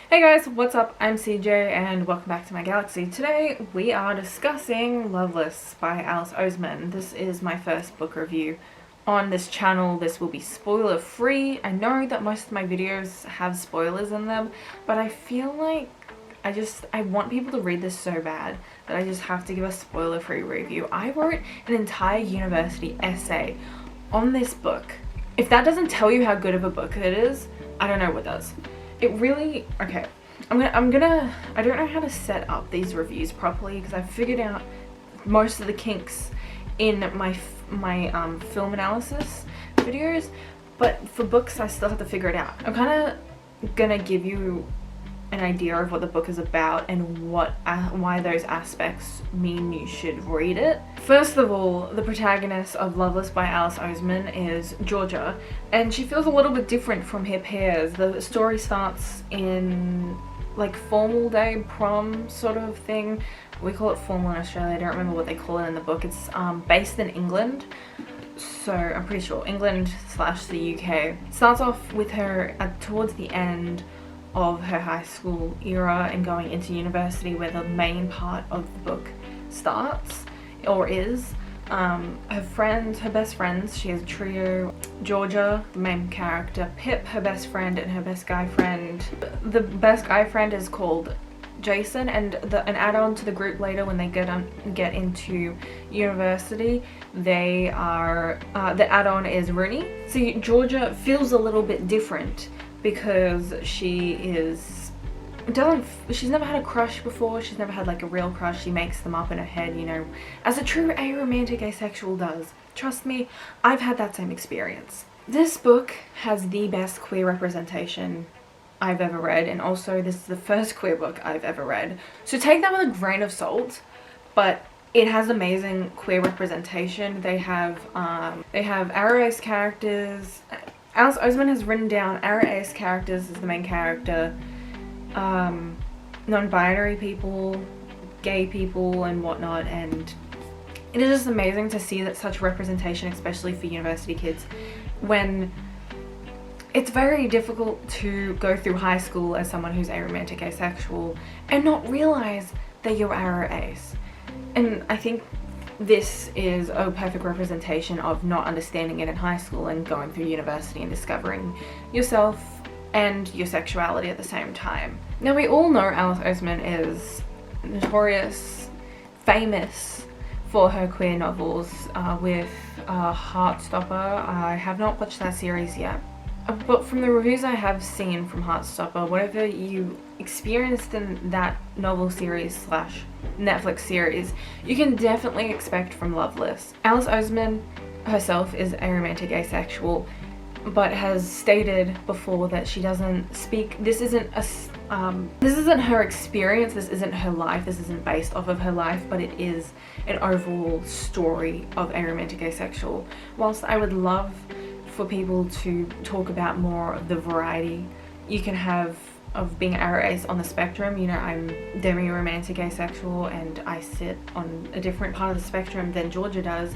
Hey guys, what's up? I'm CJ and welcome back to my galaxy. Today we are discussing Loveless by Alice Oseman. This is my first book review on this channel. This will be spoiler free. I know that most of my videos have spoilers in them, but I feel like I want people to read this so bad that I just have to give a spoiler free review. I wrote an entire university essay on this book. If that doesn't tell you how good of a book it is, I don't know what does. It really, okay, I don't know how to set up these reviews properly because I've figured out most of the kinks in my film analysis videos, but for books I still have to figure it out. I'm kind of gonna give you an idea of what the book is about and why those aspects mean you should read it. First of all, the protagonist of Loveless by Alice Oseman is Georgia, and she feels a little bit different from her peers. The story starts in like formal day prom sort of thing. We call it formal in Australia. I don't remember what they call it in the book. It's based in England, so I'm pretty sure England / the UK. It starts off with her towards the end of her high school era and going into university, where the main part of the book starts or is. Her best friends, she has a trio. Georgia, the main character, Pip, her best friend, and her best guy friend. The best guy friend is called Jason, and an add-on to the group later when they get into university, the add-on is Rooney. See, Georgia feels a little bit different because she's never had a crush before. She's never had like a real crush. She makes them up in her head, you know, as a true aromantic asexual does. Trust me, I've had that same experience. This book has the best queer representation I've ever read, and also this is the first queer book I've ever read, so take that with a grain of salt, but it has amazing queer representation. They have aro-ace characters. Alice Oseman has written down aro-ace characters as the main character, non-binary people, gay people and whatnot, and it is just amazing to see that such representation, especially for university kids, when it's very difficult to go through high school as someone who's aromantic asexual and not realize that you're aro-ace. And I think this is a perfect representation of not understanding it in high school and going through university and discovering yourself and your sexuality at the same time. Now, we all know Alice Oseman is notorious, famous for her queer novels with Heartstopper. I have not watched that series yet, but from the reviews I have seen from Heartstopper, whatever you experienced in that novel series / Netflix series, you can definitely expect from Loveless. Alice Oseman herself is aromantic asexual, but has stated before that she doesn't speak. This isn't her experience. This isn't her life. This isn't based off of her life, but it is an overall story of aromantic asexual. Whilst I would love for people to talk about more of the variety you can have of being aro-ace on the spectrum. You know, I'm demi-romantic asexual and I sit on a different part of the spectrum than Georgia does,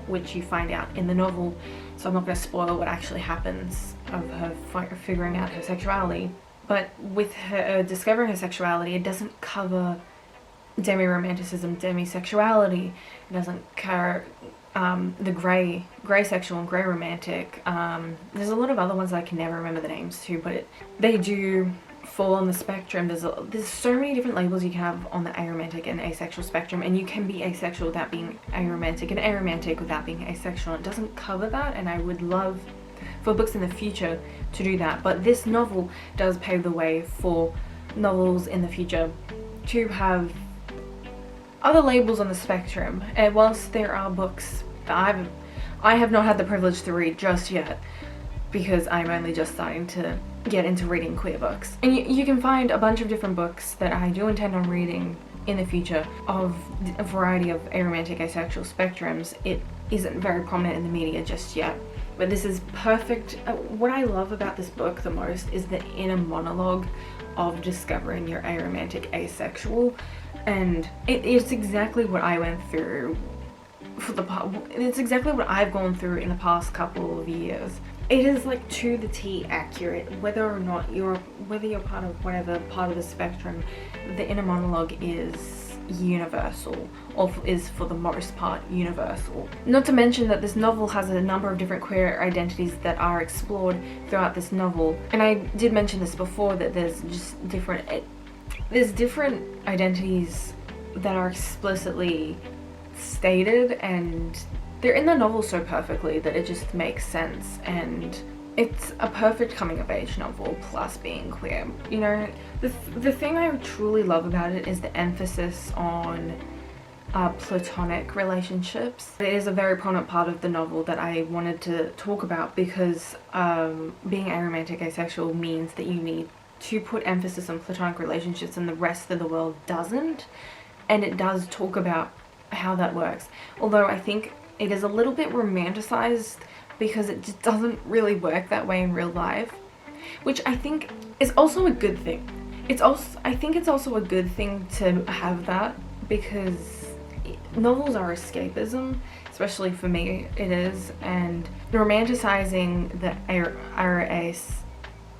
which you find out in the novel, so I'm not going to spoil what actually happens of her figuring out her sexuality. But with her discovering her sexuality, it doesn't cover demi-romanticism, demisexuality. It doesn't cover the grey sexual and grey romantic. There's a lot of other ones that I can never remember the names to, but they do fall on the spectrum. There's so many different labels you can have on the aromantic and asexual spectrum, and you can be asexual without being aromantic and aromantic without being asexual. It doesn't cover that, and I would love for books in the future to do that, but this novel does pave the way for novels in the future to have other labels on the spectrum. And whilst there are books that I have not had the privilege to read just yet, because I'm only just starting to get into reading queer books, and you can find a bunch of different books that I do intend on reading in the future of a variety of aromantic asexual spectrums. It isn't very prominent in the media just yet, but this is perfect. What I love about this book the most is the inner monologue of discovering your aromantic asexual, and it's exactly what I went through it's exactly what I've gone through in the past couple of years. it is like to the T accurate, whether you're part of whatever part of the spectrum. The inner monologue is universal, or is for the most part universal. Not to mention that this novel has a number of different queer identities that are explored throughout this novel. And I did mention this before, that there's different identities that are explicitly stated, and they're in the novel so perfectly that it just makes sense. And it's a perfect coming of age novel plus being queer. You know, the thing I truly love about it is the emphasis on platonic relationships. It is a very prominent part of the novel that I wanted to talk about, because being aromantic, asexual means that you need to put emphasis on platonic relationships, and the rest of the world doesn't. And it does talk about how that works, although I think it is a little bit romanticized, because it just doesn't really work that way in real life, which I think is also a good thing. I think it's also a good thing to have that, because novels are escapism, especially for me it is, and romanticizing the RAS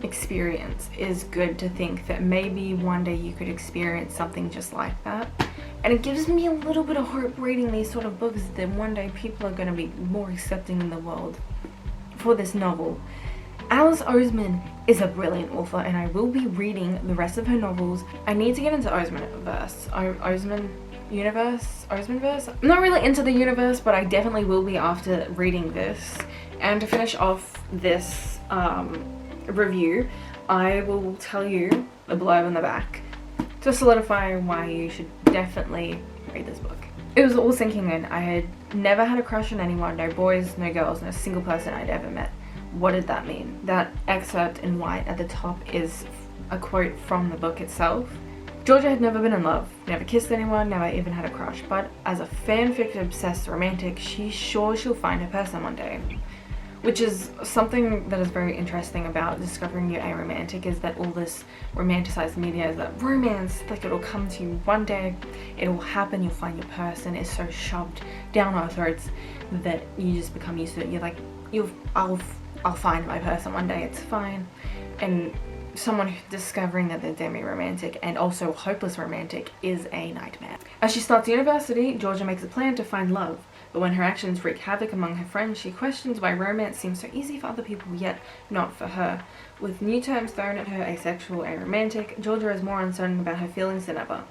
experience is good, to think that maybe one day you could experience something just like that. And it gives me a little bit of hope reading these sort of books, that one day people are going to be more accepting in the world for this novel. Alice Oseman is a brilliant author, and I will be reading the rest of her novels. I need to get into Osemanverse. Osemanverse? I'm not really into the universe, but I definitely will be after reading this. And to finish off this review, I will tell you the blurb on the back to solidify why you should definitely read this book. It was all sinking in. I had never had a crush on anyone, no boys, no girls, no single person I'd ever met. What did that mean? That excerpt in white at the top is a quote from the book itself. Georgia had never been in love, never kissed anyone, never even had a crush, but as a fanfic obsessed romantic, she's sure she'll find her person one day. Which is something that is very interesting about discovering you're aromantic, is that all this romanticized media is that romance, like, it'll come to you one day, it'll happen, you'll find your person, is so shoved down our throats that you just become used to it. You're like, I'll find my person one day, it's fine. And someone discovering that they're demi-romantic and also hopeless romantic is a nightmare. As she starts university, Georgia makes a plan to find love. But when her actions wreak havoc among her friends, she questions why romance seems so easy for other people, yet not for her. With new terms thrown at her, asexual, aromantic, Georgia is more uncertain about her feelings than ever.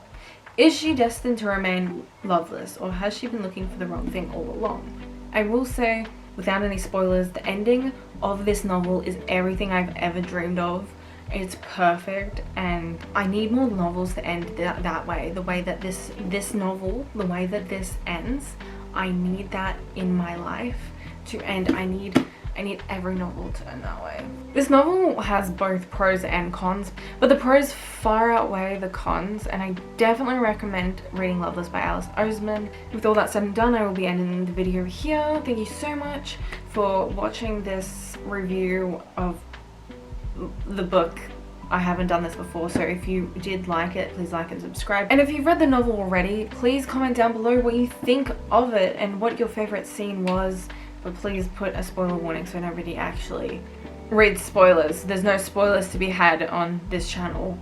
Is she destined to remain loveless, or has she been looking for the wrong thing all along? I will say, without any spoilers, the ending of this novel is everything I've ever dreamed of. It's perfect, and I need more novels to end that way. The way that this novel, the way that this ends, I need that in my life to end. I need every novel to end that way. This novel has both pros and cons, but the pros far outweigh the cons, and I definitely recommend reading Loveless by Alice Oseman. With all that said and done, I will be ending the video here. Thank you so much for watching this review of the book. I haven't done this before, so if you did like it, please like and subscribe. And if you've read the novel already, please comment down below what you think of it and what your favorite scene was. But please put a spoiler warning so nobody actually reads spoilers. There's no spoilers to be had on this channel.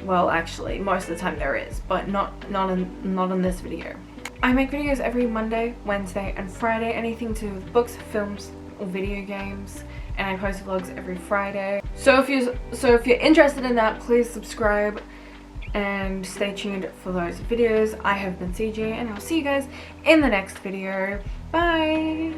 Well, actually, most of the time there is, but not on this video. I make videos every Monday, Wednesday, and Friday, anything to do with books, films, or video games. And I post vlogs every Friday. So if you're interested in that, please subscribe and stay tuned for those videos. I have been CJ, and I'll see you guys in the next video. Bye!